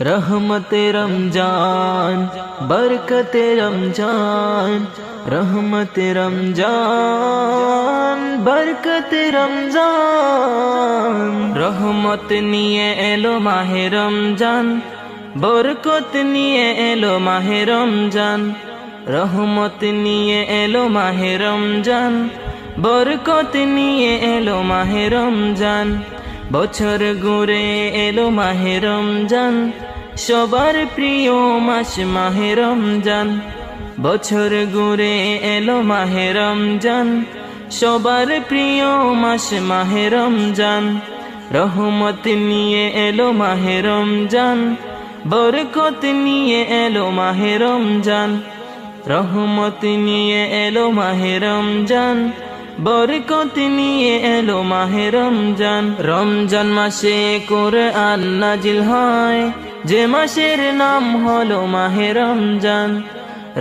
रहमते रमजान बरकते रमजान, रहमते रमजान बरकते रमजान। रहमत निये एलो माहे रमजान, बरकत निये एलो माहे रमजान। रहमत निये एलो माहे रमजान, बरकत निये एलो माहे रमजान। বছর ঘুরে এলো মাহে রমজান, সবার প্রিয় মাস মাহে রমজান। বছর ঘুরে এলো মাহে রমজান, সবার প্রিয় মাস মাহে রমজান। রহমত নিয়ে এলো মাহে রমজান, বরকত নিয়ে এলো মাহে রমজান। রহমত নিয়ে এলো মাহে রমজান, বরকত নিয়ে এলো মাহে রমজান। রমজান মাসে কোরআন নাজিল হয়, যে মাসের নাম হলো মাহে রমজান।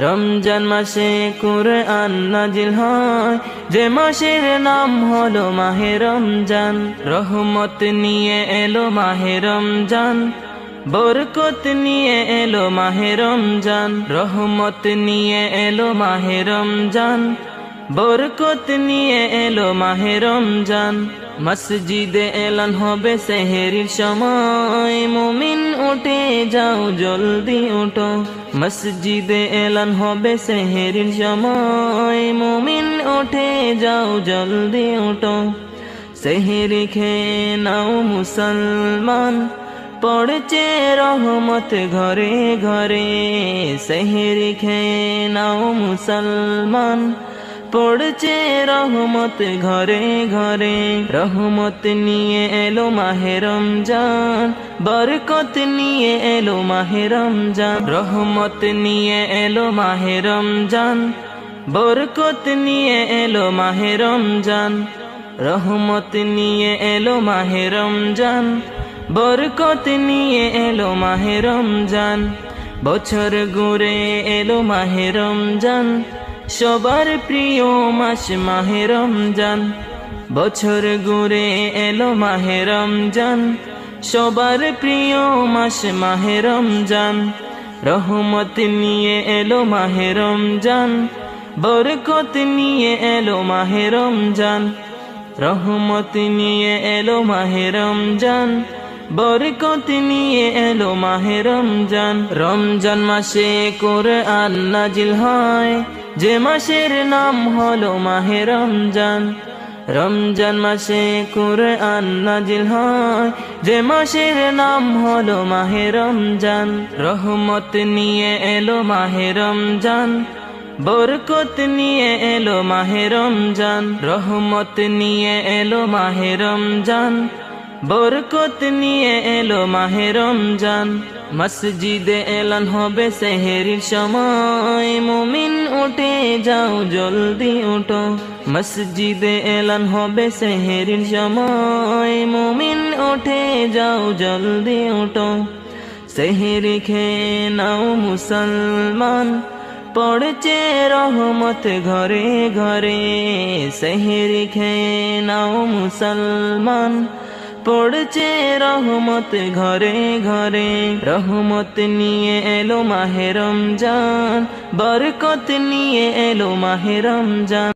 রমজান মাসে কোরআন নাজিল হয়, যে মাসের নাম হলো মাহে রমজান। রহমত নিয়ে এলো মাহে রমজান, বরকত নিয়ে এলো মাহে রমজান। রহমত নিয়ে এলো মাহে রমজান, বরকত নিয়ে এলো মাহে রমজান। মসজিদে এলান হবে সেহরির সময়, মুমিন উঠে যাও জলদি উঠো। মসজিদে এলান হবে সেহরির সময়, মুমিন উঠে যাও জলদি উঠো। সেহরি খেয়ে নাও মুসলমান, পড়ছে রহমত ঘরে ঘরে। সেহরি খেয়ে নাও মুসলমান, পড়ছে রহমত ঘরে ঘরে। রহমত নিয়ে এলো মাহে রমজান, বরকত নিয়ে এলো মাহে রমজান। রহমত নিয়ে এলো মাহে রমজান, বরকত নিয়ে এলো মাহে রমজান। রহমত নিয়ে এলো মাহে রমজান, বরকত নিয়ে এলো মাহে রমজান। বছর ঘুরে এলো মাহে রমজান, সবার প্রিয় মাস মাহে রমজান। বছর ঘুরে এলো মাহে রমজান, সবার প্রিয় মাস মাহে রমজান। রহমত নিয়ে এলো মাহে রমজান, বরকত নিয়ে এলো মাহে রমজান। রহমত নিয়ে এলো মাহে রমজান, বরকত নিয়ে এলো মাহে রমজান। রমজান মাসে কোরআন নাজিল হয়, যে মাসের নাম হলো মাহে রমজান। রমজান মাসে কোরআন নাজিল হয়, যে মাসের নাম হলো মাহে রমজান। রহমত নিয়ে এলো মাহে রমজান, বরকত নিয়ে এলো মাহে রমজান। রহমত নিয়ে এলো মাহে রমজান, বরকত নিয়ে এলো মাহে রমজান। মসজিদে এলান হবে সেহরির সময়, মুমিন উঠে যাও জলদি উঠো। মসজিদে এলান হবে সেহরির সময়, মুমিন উঠে যাও জলদি উঠো। সেহরি খেয়ে নাও মুসলমান, পড়ছে রহমত ঘরে ঘরে। সেহরি খেয়ে নাও মুসলমান, পড়ছে রহমত ঘরে ঘরে। রহমত নিয়ে এলো মাহে রমজান, বরকত নিয়ে এলো মাহে রমজান।